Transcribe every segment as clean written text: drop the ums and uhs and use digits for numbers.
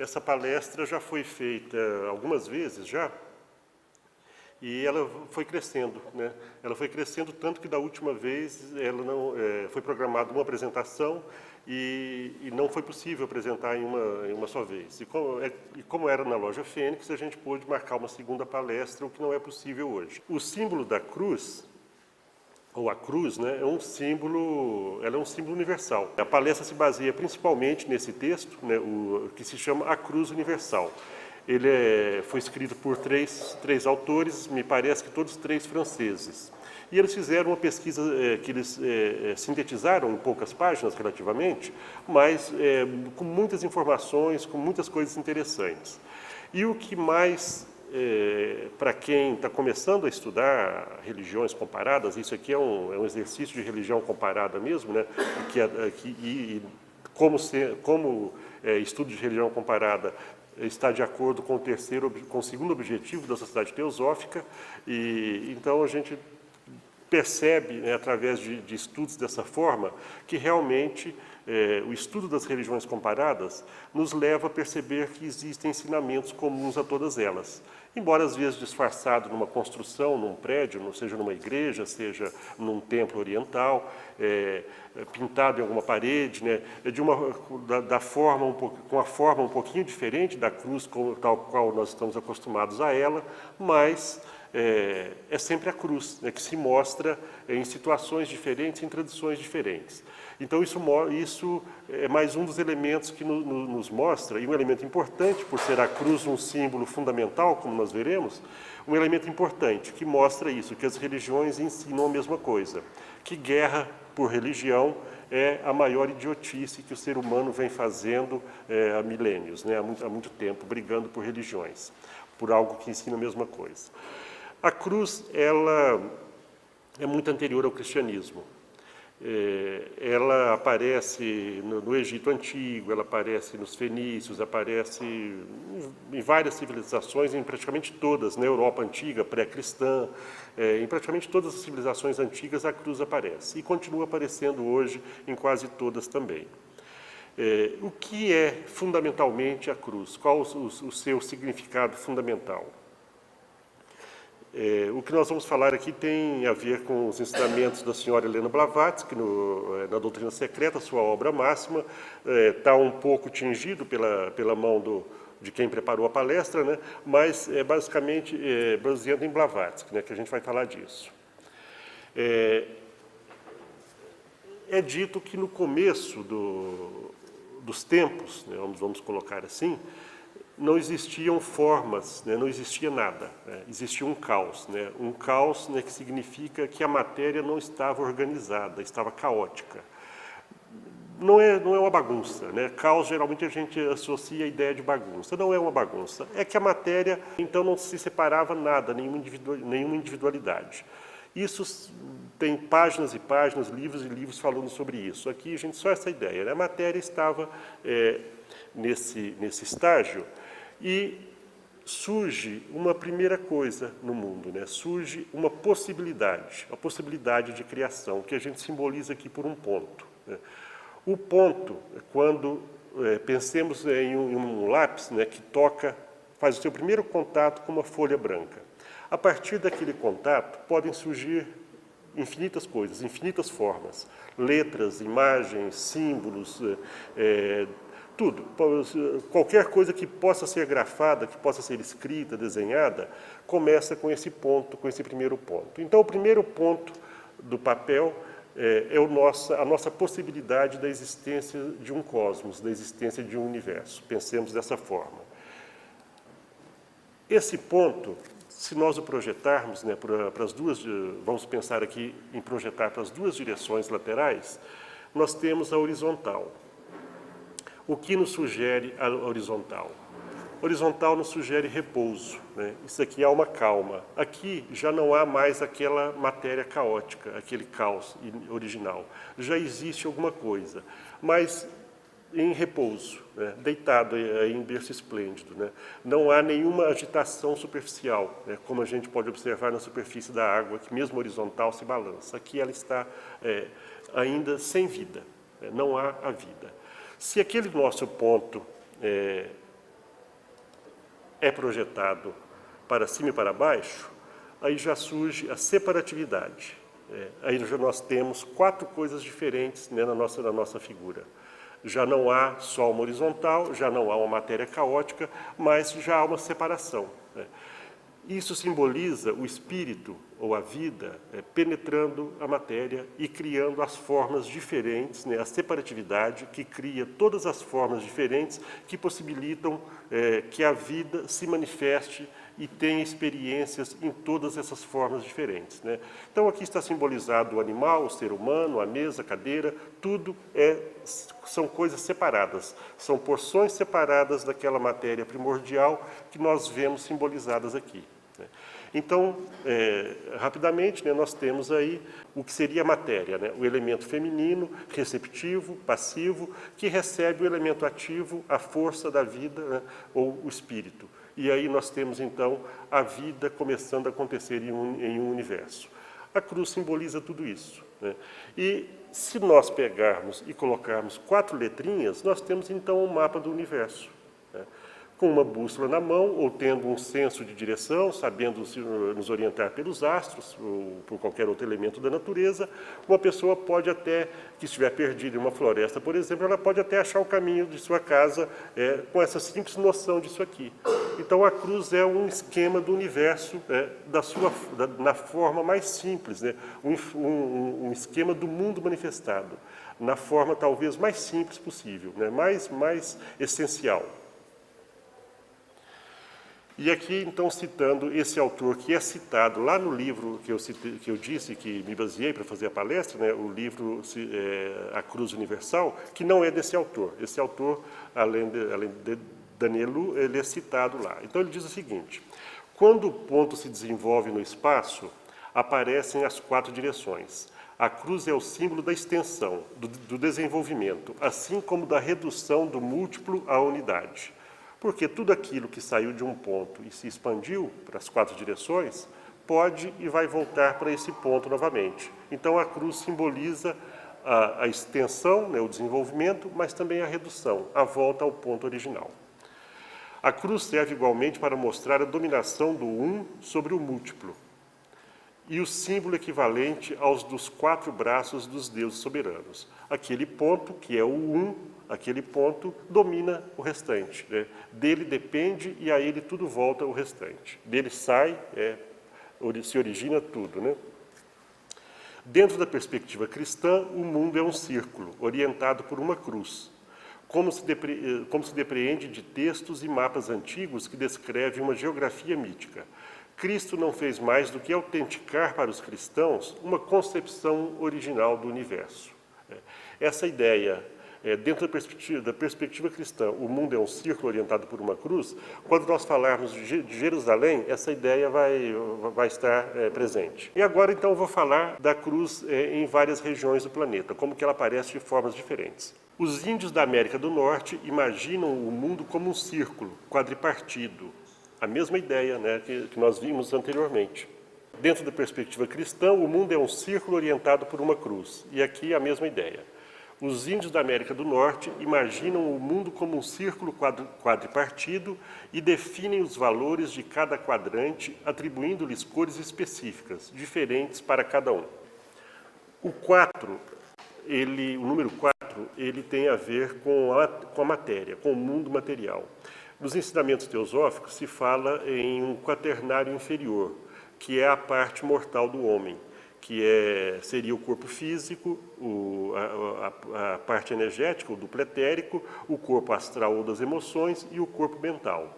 Essa palestra já foi feita algumas vezes já, e ela foi crescendo, né? Ela foi crescendo tanto que da última vez ela não foi programada uma apresentação e não foi possível apresentar em uma só vez. E como era na loja Fênix, a gente pôde marcar uma segunda palestra, o que não é possível hoje. O símbolo da cruz, ou a cruz, né, ela é um símbolo universal. A palestra se baseia principalmente nesse texto, né, que se chama A Cruz Universal. Ele foi escrito por três autores, me parece que todos três franceses. E eles fizeram uma pesquisa que eles sintetizaram em poucas páginas relativamente, mas com muitas informações, com muitas coisas interessantes. E o que mais, para quem está começando a estudar religiões comparadas, isso aqui é um exercício de religião comparada mesmo, né? Como estudo de religião comparada está de acordo com o segundo objetivo da sociedade teosófica, e então a gente percebe, né, através de estudos dessa forma, que realmente o estudo das religiões comparadas nos leva a perceber que existem ensinamentos comuns a todas elas. Embora às vezes disfarçado numa construção, num prédio, seja numa igreja, seja num templo oriental, pintado em alguma parede, né, com a forma um pouquinho diferente da cruz, tal qual nós estamos acostumados a ela, mas é sempre a cruz, né, que se mostra em situações diferentes, em tradições diferentes. Então, isso é mais um dos elementos que nos mostra, e um elemento importante, por ser a cruz um símbolo fundamental, como nós veremos, um elemento importante que mostra isso, que as religiões ensinam a mesma coisa, que guerra por religião é a maior idiotice que o ser humano vem fazendo há milênios, né, há muito tempo, brigando por religiões, por algo que ensina a mesma coisa. A cruz, ela é muito anterior ao cristianismo. Ela aparece no Egito Antigo, ela aparece nos fenícios, aparece em várias civilizações, em praticamente todas, na Europa Antiga, pré-cristã, em praticamente todas as civilizações antigas a cruz aparece, e continua aparecendo hoje em quase todas também. O que é fundamentalmente a cruz? Qual o seu significado fundamental? O que nós vamos falar aqui tem a ver com os ensinamentos da senhora Helena Blavatsky, na Doutrina Secreta, sua obra máxima. Está um pouco tingido pela mão de quem preparou a palestra, né? Mas é basicamente baseado em Blavatsky, né, que a gente vai falar disso. É dito que no começo dos tempos, né, vamos colocar assim, não existiam formas, né, não existia nada, né, existia um caos. Né, um caos, né, que significa que a matéria não estava organizada, estava caótica. Não é uma bagunça. Né, caos, geralmente, a gente associa a ideia de bagunça. Não é uma bagunça. É que a matéria, então, não se separava nada, nenhuma individualidade. Isso tem páginas e páginas, livros e livros falando sobre isso. Aqui, gente, só essa ideia. Né, a matéria estava nesse estágio. E surge uma primeira coisa no mundo, né? Surge uma possibilidade, a possibilidade de criação, que a gente simboliza aqui por um ponto. Né? O ponto, quando pensemos em um lápis, né, que faz o seu primeiro contato com uma folha branca. A partir daquele contato, podem surgir infinitas coisas, infinitas formas, letras, imagens, símbolos, tudo. Qualquer coisa que possa ser grafada, que possa ser escrita, desenhada, começa com esse ponto, com esse primeiro ponto. Então, o primeiro ponto do papel é a nossa possibilidade da existência de um cosmos, da existência de um universo. Pensemos dessa forma. Esse ponto, se nós o projetarmos, né, para as duas, vamos pensar aqui em projetar para as duas direções laterais, nós temos a horizontal. O que nos sugere a horizontal? Horizontal nos sugere repouso. Né? Isso aqui é uma calma. Aqui já não há mais aquela matéria caótica, aquele caos original. Já existe alguma coisa, mas em repouso, né? Deitado em berço esplêndido. Né? Não há nenhuma agitação superficial, né? Como a gente pode observar na superfície da água, que mesmo horizontal se balança. Aqui ela está ainda sem vida, né? Não há a vida. Se aquele nosso ponto é projetado para cima e para baixo, aí já surge a separatividade. Aí já nós temos 4 coisas diferentes, né, na nossa figura. Já não há só uma horizontal, já não há uma matéria caótica, mas já há uma separação, né? Isso simboliza o espírito, ou a vida, penetrando a matéria e criando as formas diferentes, né, a separatividade que cria todas as formas diferentes que possibilitam que a vida se manifeste e tenha experiências em todas essas formas diferentes, né? Então, aqui está simbolizado o animal, o ser humano, a mesa, a cadeira, tudo são coisas separadas, são porções separadas daquela matéria primordial que nós vemos simbolizadas aqui. Então, rapidamente, né, nós temos aí o que seria a matéria, né, o elemento feminino, receptivo, passivo, que recebe o elemento ativo, a força da vida, né, ou o espírito. E aí nós temos, então, a vida começando a acontecer em um universo. A cruz simboliza tudo isso, né? E se nós pegarmos e colocarmos 4 letrinhas, nós temos, então, um mapa do universo, né? Com uma bússola na mão, ou tendo um senso de direção, sabendo nos orientar pelos astros, ou por qualquer outro elemento da natureza, uma pessoa pode até, que estiver perdida em uma floresta, por exemplo, ela pode até achar o caminho de sua casa com essa simples noção disso aqui. Então, a cruz é um esquema do universo na forma mais simples, né? Um esquema do mundo manifestado, na forma talvez mais simples possível, né? mais essencial. E aqui, então, citando esse autor que é citado lá no livro que eu disse, que me baseei para fazer a palestra, né, o livro A Cruz Universal, que não é desse autor. Esse autor, além de Danielu, ele é citado lá. Então, ele diz o seguinte: quando o ponto se desenvolve no espaço, aparecem as 4 direções. A cruz é o símbolo da extensão, do desenvolvimento, assim como da redução do múltiplo à unidade. Porque tudo aquilo que saiu de um ponto e se expandiu para as 4 direções, pode e vai voltar para esse ponto novamente. Então, a cruz simboliza a extensão, né, o desenvolvimento, mas também a redução, a volta ao ponto original. A cruz serve igualmente para mostrar a dominação do um sobre o múltiplo, e o símbolo equivalente aos dos 4 braços dos deuses soberanos. Aquele ponto, que é o um, aquele ponto domina o restante, né? Dele depende e a ele tudo volta o restante. Dele sai, se origina tudo, né? Dentro da perspectiva cristã, o mundo é um círculo, orientado por uma cruz, como se depreende de textos e mapas antigos que descrevem uma geografia mítica. Cristo não fez mais do que autenticar para os cristãos uma concepção original do universo. Essa ideia, dentro da perspectiva cristã, o mundo é um círculo orientado por uma cruz, quando nós falarmos de Jerusalém, essa ideia vai estar presente. E agora, então, eu vou falar da cruz em várias regiões do planeta, como que ela aparece de formas diferentes. Os índios da América do Norte imaginam o mundo como um círculo quadripartido, a mesma ideia, né, que nós vimos anteriormente. Dentro da perspectiva cristã, o mundo é um círculo orientado por uma cruz. E aqui a mesma ideia. Os índios da América do Norte imaginam o mundo como um círculo quadripartido e definem os valores de cada quadrante, atribuindo-lhes cores específicas, diferentes para cada um. O número 4, ele tem a ver com a matéria, com o mundo material. Nos ensinamentos teosóficos se fala em um quaternário inferior, que é a parte mortal do homem, que seria o corpo físico, a parte energética, o duplo etérico, o corpo astral ou das emoções e o corpo mental.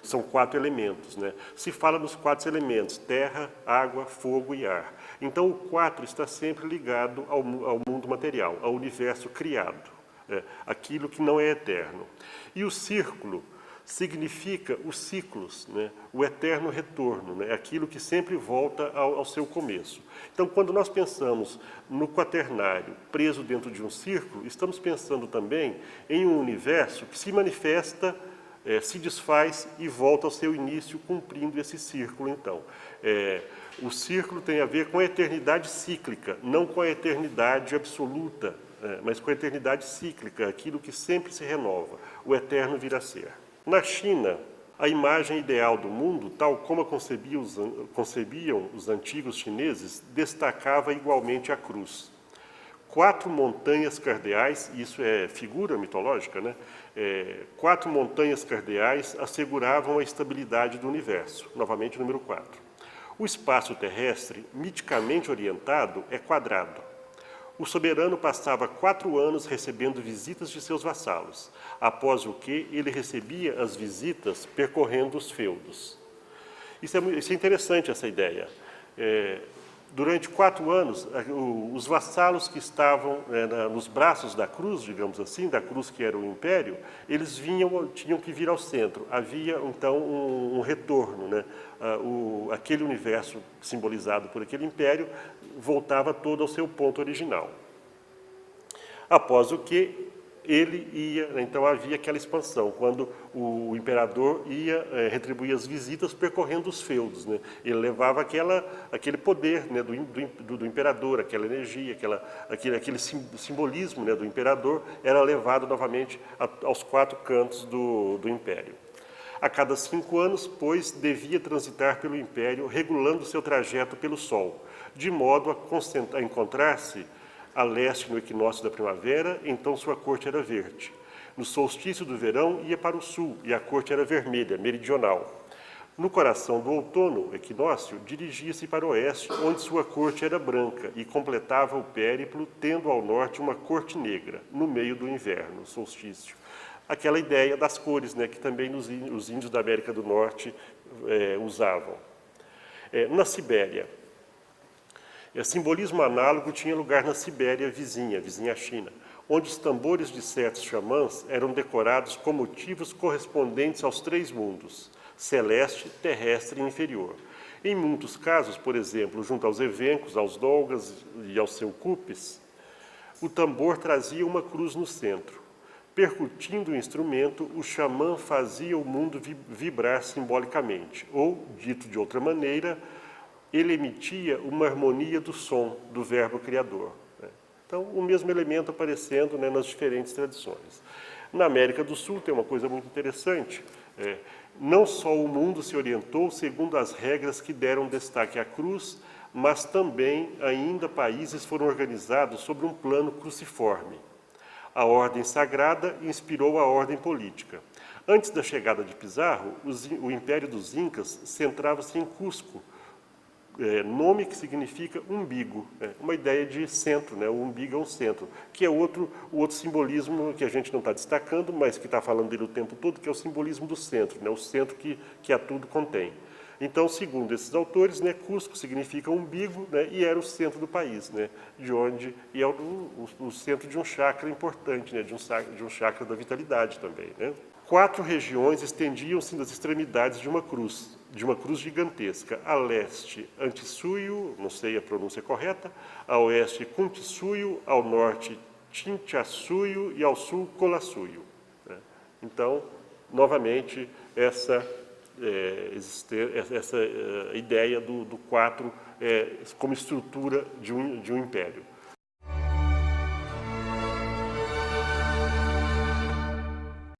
São 4 elementos, né? Se fala dos 4 elementos: terra, água, fogo e ar. Então, o 4 está sempre ligado ao mundo material, ao universo criado, aquilo que não é eterno. E o círculo significa os ciclos, né? O eterno retorno, né? Aquilo que sempre volta ao seu começo. Então, quando nós pensamos no quaternário preso dentro de um círculo, estamos pensando também em um universo que se manifesta, se desfaz e volta ao seu início, cumprindo esse círculo, então. O círculo tem a ver com a eternidade cíclica, não com a eternidade absoluta, mas com a eternidade cíclica, aquilo que sempre se renova, o eterno vir a ser. Na China, a imagem ideal do mundo, tal como a concebiam os antigos chineses, destacava igualmente a cruz. 4 montanhas cardeais, isso é figura mitológica, né? 4 montanhas cardeais asseguravam a estabilidade do universo, novamente o número 4. O espaço terrestre, miticamente orientado, é quadrado. O soberano passava 4 anos recebendo visitas de seus vassalos, após o que ele recebia as visitas percorrendo os feudos. Isso é interessante, essa ideia. Durante 4 anos, os vassalos que estavam nos braços da cruz, digamos assim, da cruz que era o império, eles tinham que vir ao centro. Havia, então, um retorno, né? Aquele universo simbolizado por aquele império voltava todo ao seu ponto original. Após o que ele ia, então havia aquela expansão, quando o imperador ia retribuir as visitas percorrendo os feudos, né? Ele levava aquele poder, né, do imperador, aquela energia, aquele simbolismo, né, do imperador, era levado novamente aos 4 cantos do império. A cada 5 anos, pois, devia transitar pelo império, regulando seu trajeto pelo sol, de modo a encontrar-se a leste no equinócio da primavera, então sua corte era verde. No solstício do verão ia para o sul, e a corte era vermelha, meridional. No coração do outono, equinócio, dirigia-se para o oeste, onde sua corte era branca, e completava o périplo, tendo ao norte uma corte negra, no meio do inverno, solstício. Aquela ideia das cores, né, que também os índios da América do Norte usavam. Na Sibéria, simbolismo análogo tinha lugar na Sibéria vizinha à China, onde os tambores de certos xamãs eram decorados com motivos correspondentes aos 3 mundos, celeste, terrestre e inferior. Em muitos casos, por exemplo, junto aos evencos, aos dolgas e aos seucupes, o tambor trazia uma cruz no centro. Percutindo o instrumento, o xamã fazia o mundo vibrar simbolicamente, ou, dito de outra maneira, ele emitia uma harmonia do som do verbo criador. Então, o mesmo elemento aparecendo, né, nas diferentes tradições. Na América do Sul tem uma coisa muito interessante. Não só o mundo se orientou segundo as regras que deram destaque à cruz, mas também ainda países foram organizados sobre um plano cruciforme. A ordem sagrada inspirou a ordem política. Antes da chegada de Pizarro, o Império dos Incas centrava-se em Cusco, nome que significa umbigo, uma ideia de centro, né? O umbigo é um centro, que é o outro simbolismo que a gente não está destacando, mas que está falando dele o tempo todo, que é o simbolismo do centro, né? O centro que a tudo contém. Então, segundo esses autores, né, Cusco significa umbigo, né, e era o centro do país, né, e é o centro de um chakra importante, né, de um chakra da vitalidade também, né. 4 regiões estendiam-se nas extremidades de uma cruz gigantesca. A leste, Antissuyo, não sei a pronúncia correta, a oeste, Kuntissuyo, ao norte, Chinchassuyo e ao sul, Colassuyo. Então, novamente, essa ideia do 4 como estrutura de um império.